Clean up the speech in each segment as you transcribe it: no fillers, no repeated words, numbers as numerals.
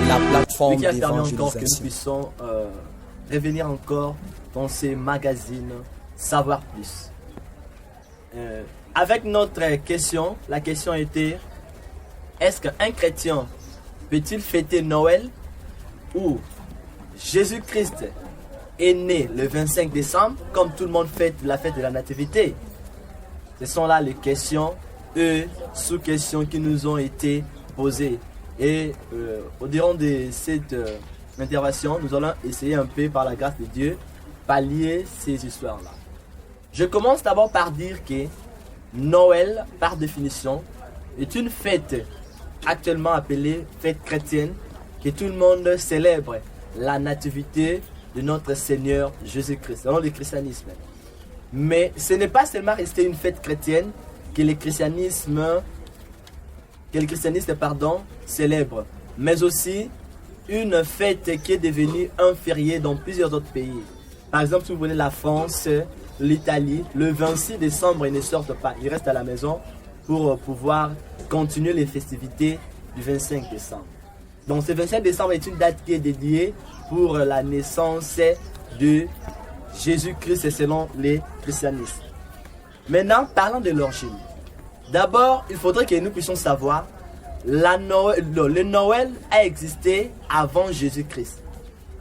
la plateforme qui a permis encore que nous d'évangélisation. puissions revenir encore dans ces magazines Savoir Plus. Avec notre question, la question était: est-ce qu'un chrétien peut-il fêter Noël ou Jésus-Christ est né le 25 décembre comme tout le monde fête la fête de la Nativité? Ce sont là les questions, sous-questions qui nous ont été posées. Et au durant de cette intervention, nous allons essayer un peu, par la grâce de Dieu, pallier ces histoires-là. Je commence d'abord par dire que Noël, par définition, est une fête actuellement appelée fête chrétienne, que tout le monde célèbre la nativité de notre Seigneur Jésus-Christ, selon le christianisme. Mais ce n'est pas seulement resté une fête chrétienne que les christianistes célèbrent, mais aussi une fête qui est devenue un férié dans plusieurs autres pays. Par exemple, si vous prenez la France, l'Italie, le 26 décembre, ils ne sortent pas, ils restent à la maison pour pouvoir continuer les festivités du 25 décembre. Donc ce 25 décembre est une date qui est dédiée pour la naissance de Jésus-Christ selon les christianistes. Maintenant, parlons de l'origine. D'abord, il faudrait que nous puissions savoir le Noël a existé avant Jésus-Christ.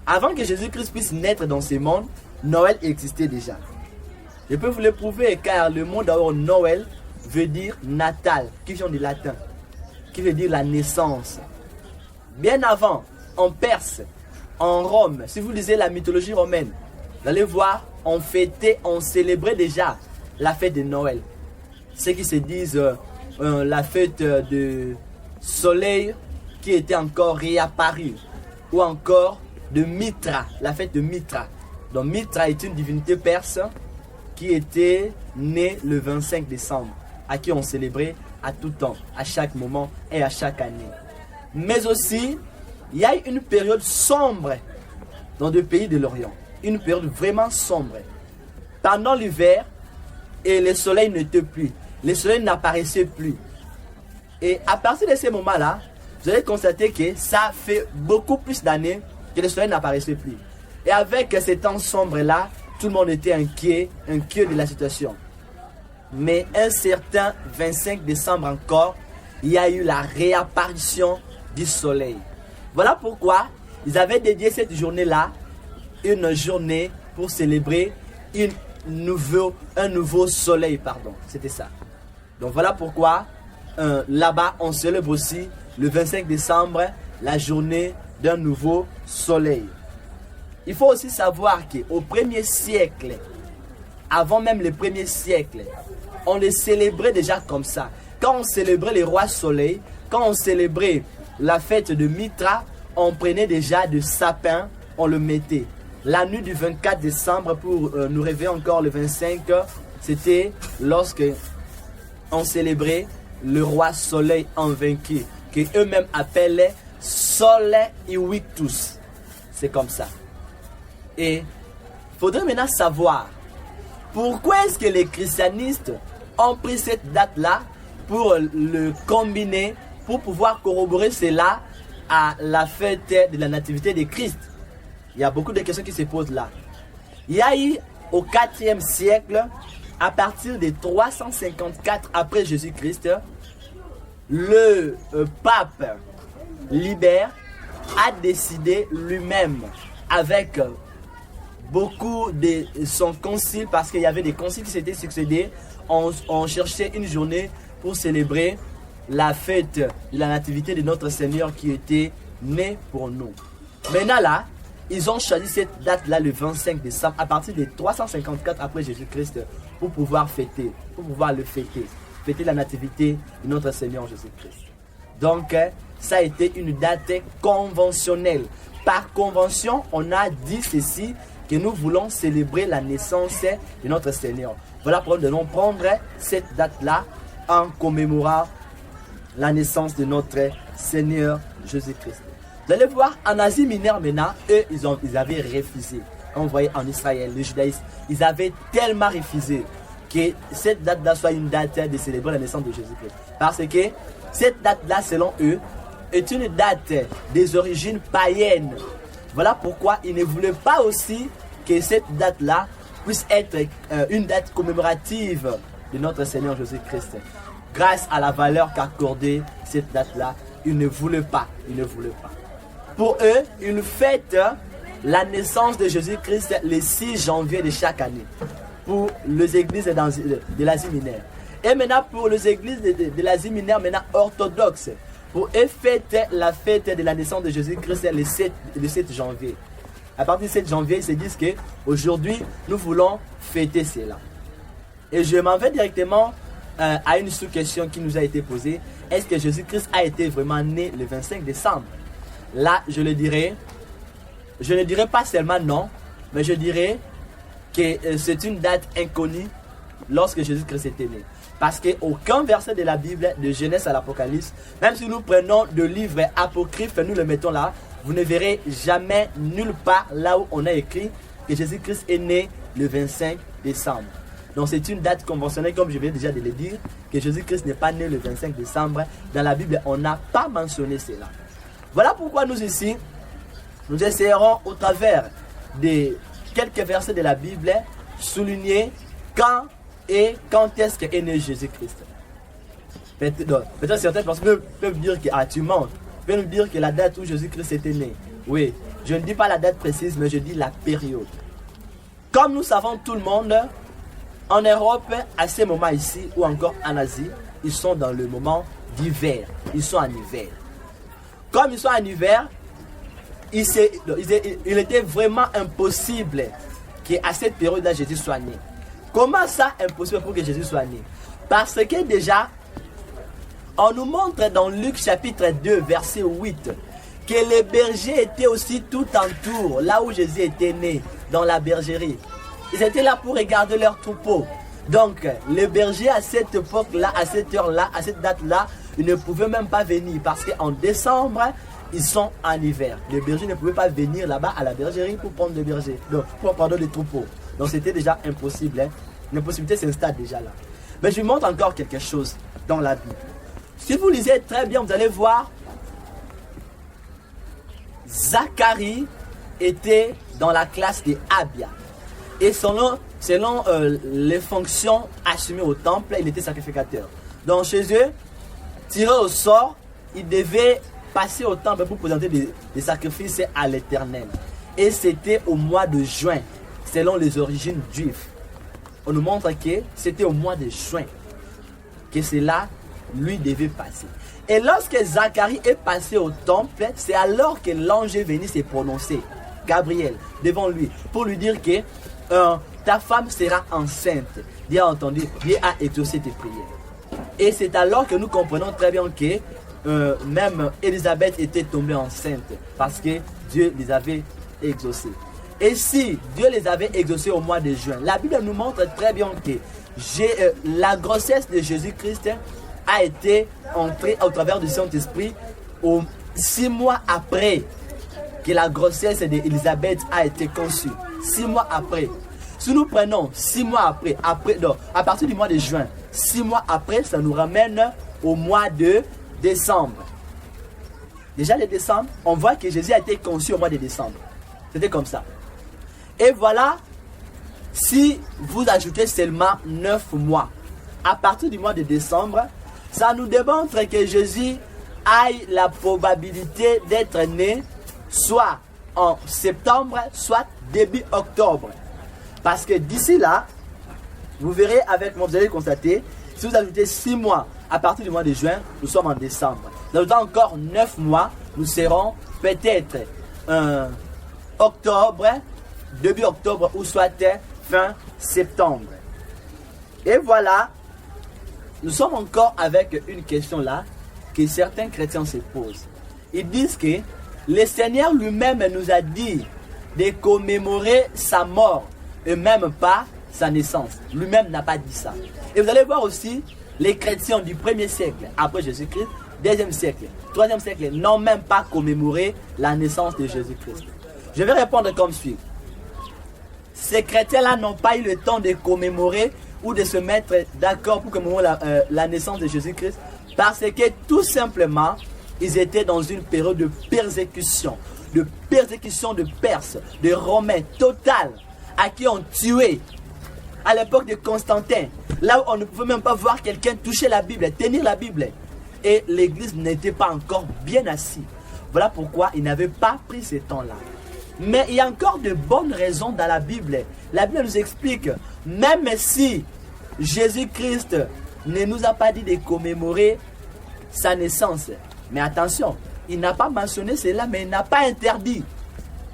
Avant que Jésus-Christ puisse naître dans ce monde, Noël existait déjà. Je peux vous le prouver car le mot d'abord Noël veut dire natal, qui vient du latin, qui veut dire la naissance. Bien avant, en Perse, en Rome, si vous lisez la mythologie romaine, vous allez voir, on fêtait, on célébrait déjà la fête de Noël. Ceux qui se disent la fête de soleil qui était encore réapparu, ou encore de Mitra, la fête de Mitra. Donc Mitra est une divinité perse qui était née le 25 décembre, à qui on célébrait à tout temps, à chaque moment et à chaque année. Mais aussi, il y a une période sombre dans le pays de l'Orient, une période vraiment sombre. Pendant l'hiver, et le soleil n'était plus, le soleil n'apparaissait plus. Et à partir de ce moment-là, vous allez constater que ça fait beaucoup plus d'années que le soleil n'apparaissait plus. Et avec ces temps sombres-là, tout le monde était inquiet de la situation. Mais un certain 25 décembre encore, il y a eu la réapparition du soleil. Voilà pourquoi ils avaient dédié cette journée-là, une journée pour célébrer un nouveau soleil, c'était ça. Donc voilà pourquoi là-bas on célèbre aussi le 25 décembre la journée d'un nouveau soleil. Il faut aussi savoir qu'au 1er siècle, avant même le 1er siècle, on les célébrait déjà comme ça. Quand on célébrait les rois soleil, quand on célébrait la fête de Mitra, on prenait déjà de sapin, on le mettait. La nuit du 24 décembre, pour nous réveiller encore le 25, c'était lorsque on célébrait le roi soleil invaincu, que eux-mêmes appelaient Sole Invictus. C'est comme ça. Et il faudrait maintenant savoir pourquoi est-ce que les christianistes ont pris cette date-là pour le combiner, pour pouvoir corroborer cela à la fête de la nativité de Christ. Il y a beaucoup de questions qui se posent là. Il y a eu au 4e siècle, à partir de 354 après Jésus-Christ, le pape Libère a décidé lui-même, avec beaucoup de son concile, parce qu'il y avait des conciles qui s'étaient succédés, on cherchait une journée pour célébrer la fête de la nativité de notre Seigneur qui était né pour nous. Maintenant là, ils ont choisi cette date-là le 25 décembre à partir de 354 après Jésus-Christ pour pouvoir fêter, fêter la nativité de notre Seigneur Jésus-Christ. Donc, ça a été une date conventionnelle. Par convention, on a dit ceci, que nous voulons célébrer la naissance de notre Seigneur. Voilà pourquoi nous devons prendre cette date-là en commémorant la naissance de notre Seigneur Jésus-Christ. Vous allez voir, en Asie mineure maintenant, eux, ils avaient refusé. Quand vous voyez en Israël, les judaïstes, ils avaient tellement refusé que cette date-là soit une date de célébrer la naissance de Jésus-Christ. Parce que cette date-là, selon eux, est une date des origines païennes. Voilà pourquoi il ne voulait pas aussi que cette date-là puisse être une date commémorative de notre Seigneur Jésus-Christ. Grâce à la valeur qu'accordait cette date-là, il ne voulait pas. Pour eux, ils fêtent la naissance de Jésus-Christ le 6 janvier de chaque année pour les églises de l'Asie mineure. Et maintenant pour les églises de l'Asie mineure maintenant orthodoxes, pour eux fêter la fête de la naissance de Jésus-Christ le 7 janvier. À partir du 7 janvier, ils se disent qu'aujourd'hui, nous voulons fêter cela. Et je m'en vais directement à une sous-question qui nous a été posée. Est-ce que Jésus-Christ a été vraiment né le 25 décembre? Là, je ne dirais pas seulement non, mais je dirais que c'est une date inconnue lorsque Jésus-Christ était né. Parce qu'aucun verset de la Bible, de Genèse à l'Apocalypse, même si nous prenons de livres apocryphes, nous le mettons là, vous ne verrez jamais nulle part là où on a écrit que Jésus-Christ est né le 25 décembre. Donc c'est une date conventionnelle, comme je viens déjà de le dire, que Jésus-Christ n'est pas né le 25 décembre. Dans la Bible, on n'a pas mentionné cela. Voilà pourquoi nous ici, nous essayerons au travers de quelques versets de la Bible, souligner quand est-ce qu'est né Jésus-Christ. Peut-être certaines personnes peuvent dire que tu mens. Peuvent nous dire que la date où Jésus-Christ était né. Oui, je ne dis pas la date précise, mais je dis la période. Comme nous savons tout le monde, en Europe, à ces moments ici, ou encore en Asie, ils sont dans le moment d'hiver. Ils sont en hiver. Comme ils sont en hiver, il était vraiment impossible qu'à cette période-là, Jésus soit né. Comment ça impossible pour que Jésus soit né? Parce que déjà, on nous montre dans Luc chapitre 2, verset 8, que les bergers étaient aussi tout autour, là où Jésus était né, dans la bergerie. Ils étaient là pour regarder leurs troupeaux. Donc, les bergers à cette époque-là, à cette heure-là, à cette date-là, ils ne pouvaient même pas venir parce qu'en décembre, ils sont en hiver. Les bergers ne pouvaient pas venir là-bas à la bergerie pour prendre des troupeaux. Donc c'était déjà impossible. Hein. L'impossibilité s'installe déjà là. Mais je vous montre encore quelque chose dans la Bible. Si vous lisez très bien, vous allez voir, Zacharie était dans la classe des Abia. Et selon les fonctions assumées au temple, il était sacrificateur. Donc chez eux, tiré au sort, il devait passer au temple pour présenter des sacrifices à l'Éternel. Et c'était au mois de juin, selon les origines juives. On nous montre que c'était au mois de juin que cela lui devait passer. Et lorsque Zacharie est passé au temple, c'est alors que l'ange est venu se prononcer, Gabriel, devant lui, pour lui dire que ta femme sera enceinte. Dieu a entendu, Dieu a exaucé tes prières. Et c'est alors que nous comprenons très bien que même Élisabeth était tombée enceinte parce que Dieu les avait exaucés. Et si Dieu les avait exaucés au mois de juin, la Bible nous montre très bien que la grossesse de Jésus-Christ a été entrée au travers du Saint-Esprit 6 mois après que la grossesse d'Élisabeth a été conçue. 6 mois après. Si nous prenons 6 mois après donc, à partir du mois de juin, 6 mois après, ça nous ramène au mois de décembre. Déjà le décembre, on voit que Jésus a été conçu au mois de décembre. C'était comme ça. Et voilà, si vous ajoutez seulement 9 mois, à partir du mois de décembre, ça nous démontre que Jésus a la probabilité d'être né soit en septembre, soit début octobre. Parce que d'ici là, vous verrez avec moi, vous allez constater, si vous ajoutez 6 mois à partir du mois de juin, nous sommes en décembre. Nous avons encore 9 mois, nous serons peut-être octobre, début octobre ou soit fin septembre. Et voilà, nous sommes encore avec une question là que certains chrétiens se posent. Ils disent que le Seigneur lui-même nous a dit de commémorer sa mort et même pas sa naissance. Lui-même n'a pas dit ça. Et vous allez voir aussi, les chrétiens du 1er siècle après Jésus-Christ, 2e siècle, 3e siècle n'ont même pas commémoré la naissance de Jésus-Christ. Je vais répondre comme suit. Ces chrétiens-là n'ont pas eu le temps de commémorer ou de se mettre d'accord pour commémorer la naissance de Jésus-Christ parce que tout simplement, ils étaient dans une période de persécution de Perses, de Romains totale, à qui on tuait. À l'époque de Constantin, là où on ne pouvait même pas voir quelqu'un toucher la Bible, tenir la Bible. Et l'église n'était pas encore bien assise. Voilà pourquoi il n'avait pas pris ce temps-là. Mais il y a encore de bonnes raisons dans la Bible. La Bible nous explique, même si Jésus-Christ ne nous a pas dit de commémorer sa naissance. Mais attention, il n'a pas mentionné cela, mais il n'a pas interdit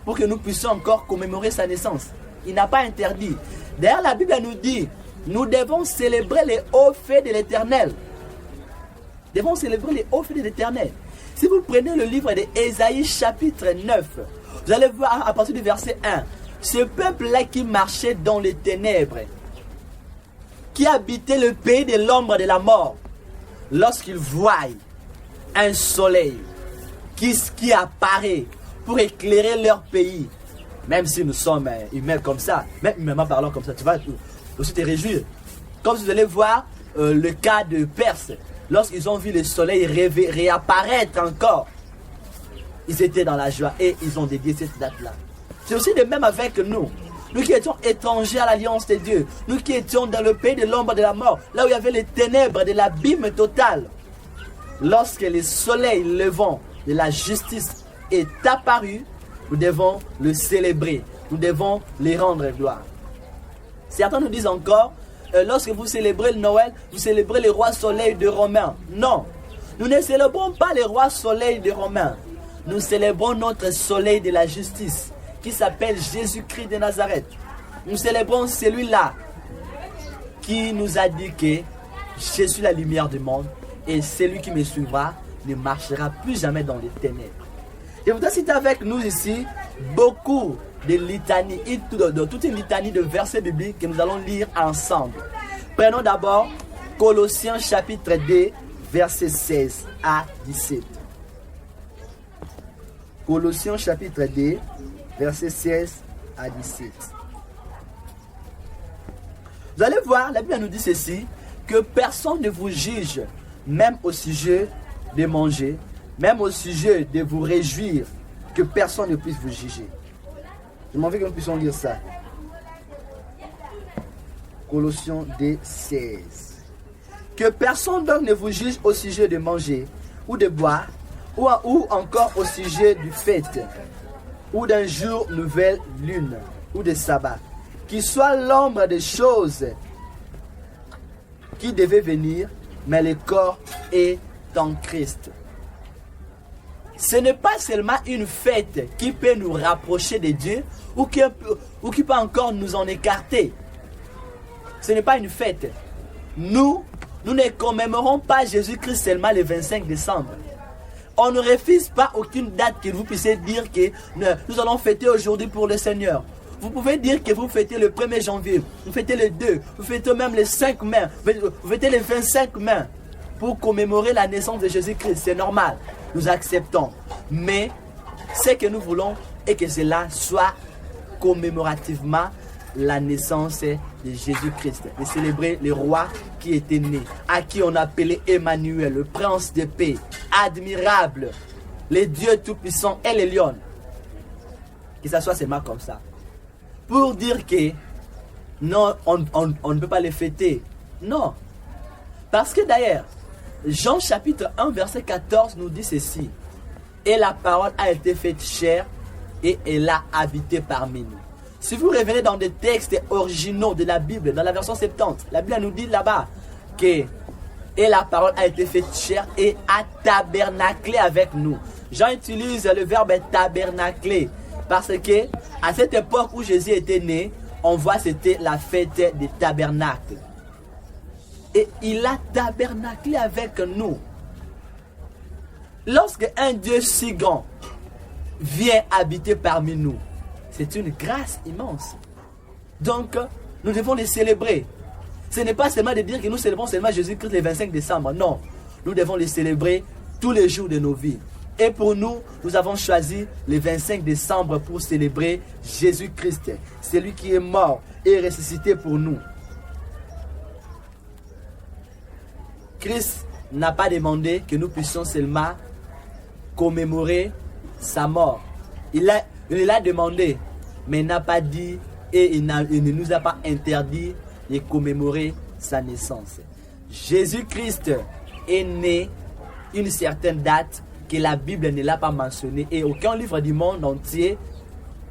pour que nous puissions encore commémorer sa naissance. Il n'a pas interdit. D'ailleurs, la Bible nous dit, nous devons célébrer les hauts faits de l'Éternel. Devons célébrer les hauts faits de l'Éternel. Si vous prenez le livre d'Ésaïe chapitre 9, vous allez voir à partir du verset 1, ce peuple-là qui marchait dans les ténèbres, qui habitait le pays de l'ombre de la mort, lorsqu'ils voient un soleil qui apparaît pour éclairer leur pays, même si nous sommes humains comme ça, même humainement parlant comme ça, tu vas aussi te réjouir. Comme vous allez voir le cas de Perse, lorsqu'ils ont vu le soleil réapparaître encore, ils étaient dans la joie et ils ont dédié cette date-là. C'est aussi de même avec nous. Nous qui étions étrangers à l'alliance de Dieu, nous qui étions dans le pays de l'ombre de la mort, là où il y avait les ténèbres de l'abîme total. Lorsque le soleil levant de la justice est apparu, nous devons le célébrer. Nous devons les rendre gloire. Certains nous disent encore, lorsque vous célébrez le Noël, vous célébrez le roi soleil de Romain. Non, nous ne célébrons pas le roi soleil de Romain. Nous célébrons notre soleil de la justice, qui s'appelle Jésus-Christ de Nazareth. Nous célébrons celui-là qui nous a dit que je suis la lumière du monde et celui qui me suivra ne marchera plus jamais dans les ténèbres. Je voudrais citer avec nous ici beaucoup de litanies, toute une litanie de versets bibliques que nous allons lire ensemble. Prenons d'abord Colossiens chapitre 2, versets 16 à 17. Colossiens chapitre 2, versets 16 à 17. Vous allez voir, la Bible nous dit ceci, que personne ne vous juge, même au sujet de manger, même au sujet de vous réjouir, que personne ne puisse vous juger. Je m'en veux que nous puissions lire ça. Colossiens 2, 16. Que personne donc ne vous juge au sujet de manger ou de boire, ou encore au sujet du fête, ou d'un jour nouvelle lune, ou de sabbat, qui soit l'ombre des choses qui devaient venir, mais le corps est en Christ. Ce n'est pas seulement une fête qui peut nous rapprocher de Dieu ou qui peut encore nous en écarter. Ce n'est pas une fête. Nous ne commémorons pas Jésus-Christ seulement le 25 décembre. On ne refuse pas aucune date que vous puissiez dire que nous allons fêter aujourd'hui pour le Seigneur. Vous pouvez dire que vous fêtez le 1er janvier, vous fêtez le 2, vous fêtez même le 5 mai, vous fêtez le 25 mai pour commémorer la naissance de Jésus-Christ. C'est normal, nous acceptons. Mais ce que nous voulons est que cela soit commémorativement la naissance de Jésus-Christ. De célébrer le roi qui était né, à qui on appelait Emmanuel, le prince de paix, admirable, le Dieu tout-puissant et le lion. Que ça soit seulement comme ça. Pour dire que non, on ne peut pas les fêter. Non. Parce que d'ailleurs, Jean chapitre 1 verset 14 nous dit ceci. Et la parole a été faite chair et elle a habité parmi nous. Si vous revenez dans des textes originaux de la Bible, dans la version 70, la Bible nous dit là-bas que et la parole a été faite chair et a tabernaclé avec nous. Jean utilise le verbe tabernacler parce que à cette époque où Jésus était né, on voit c'était la fête des tabernacles. Et il a tabernaclé avec nous. Lorsque un Dieu si grand vient habiter parmi nous, c'est une grâce immense. Donc, nous devons les célébrer. Ce n'est pas seulement de dire que nous célébrons seulement Jésus-Christ le 25 décembre. Non, nous devons les célébrer tous les jours de nos vies. Et pour nous, nous avons choisi le 25 décembre pour célébrer Jésus-Christ. Celui qui est mort et ressuscité pour nous. Christ n'a pas demandé que nous puissions seulement commémorer sa mort. Il l'a demandé, mais il n'a pas dit et il ne nous a pas interdit de commémorer sa naissance. Jésus-Christ est né une certaine date que la Bible ne l'a pas mentionné et aucun livre du monde entier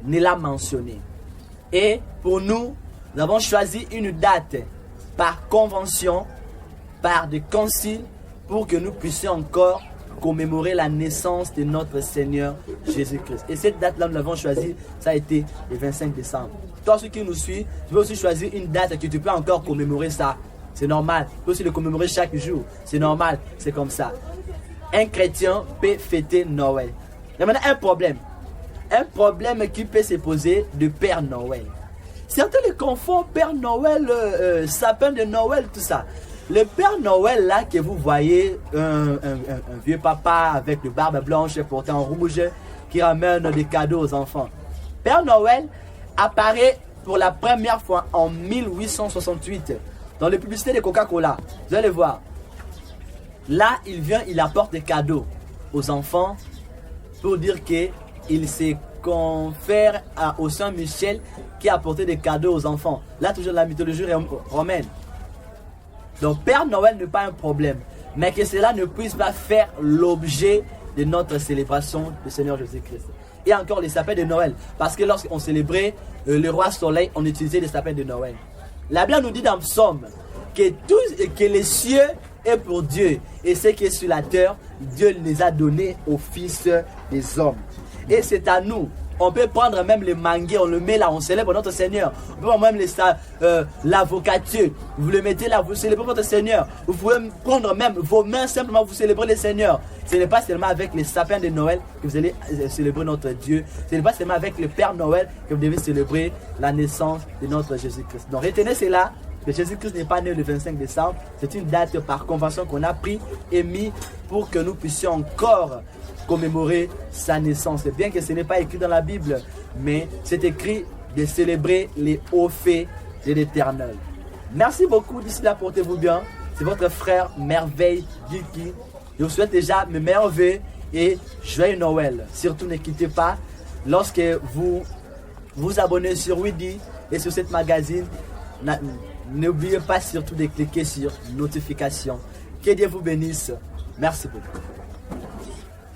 ne l'a mentionné. Et pour nous, nous avons choisi une date par convention, par des conciles, pour que nous puissions encore commémorer la naissance de notre Seigneur Jésus-Christ. Et cette date-là, nous l'avons choisie, ça a été le 25 décembre. Toi, ceux qui nous suivent, tu peux aussi choisir une date que tu peux encore commémorer ça. C'est normal. Tu peux aussi le commémorer chaque jour. C'est normal, c'est comme ça. Un chrétien peut fêter Noël. Il y a maintenant un problème. Un problème qui peut se poser de Père Noël. Certains le confondent, Père Noël, sapin de Noël, tout ça. Le Père Noël là que vous voyez, un vieux papa avec le barbe blanche porté en rouge qui ramène des cadeaux aux enfants. Père Noël apparaît pour la première fois en 1868 dans les publicités de Coca-Cola. Vous allez voir. Là, il vient, il apporte des cadeaux aux enfants pour dire qu'il se confère au Saint-Michel qui a apporté des cadeaux aux enfants. Là, toujours la mythologie romaine. Donc, Père Noël n'est pas un problème. Mais que cela ne puisse pas faire l'objet de notre célébration du Seigneur Jésus-Christ. Et encore les sapins de Noël. Parce que lorsqu'on célébrait le roi soleil, on utilisait les sapins de Noël. La Bible nous dit dans Psaume que les cieux est pour Dieu. Et ce qui est sur la terre, Dieu les a donnés aux fils des hommes. Et c'est à nous. On peut prendre même le manguier, on le met là, on célèbre notre Seigneur. On peut prendre même l'avocature, vous le mettez là, vous célébrez votre Seigneur. Vous pouvez prendre même vos mains, simplement vous célébrez le Seigneur. Ce n'est pas seulement avec les sapins de Noël que vous allez célébrer notre Dieu. Ce n'est pas seulement avec le Père Noël que vous devez célébrer la naissance de notre Jésus-Christ. Donc retenez cela, que Jésus-Christ n'est pas né le 25 décembre. C'est une date par convention qu'on a pris et mis pour que nous puissions encore commémorer sa naissance. Bien que ce n'est pas écrit dans la Bible, mais c'est écrit de célébrer les hauts faits de l'Éternel. Merci beaucoup, d'ici là, portez-vous bien. C'est votre frère Merveille Gilki. Je vous souhaite déjà mes meilleurs vœux et joyeux Noël. Surtout ne quittez pas, lorsque vous vous abonnez sur Widi et sur cette magazine, n'oubliez pas surtout de cliquer sur notification. Que Dieu vous bénisse. Merci beaucoup.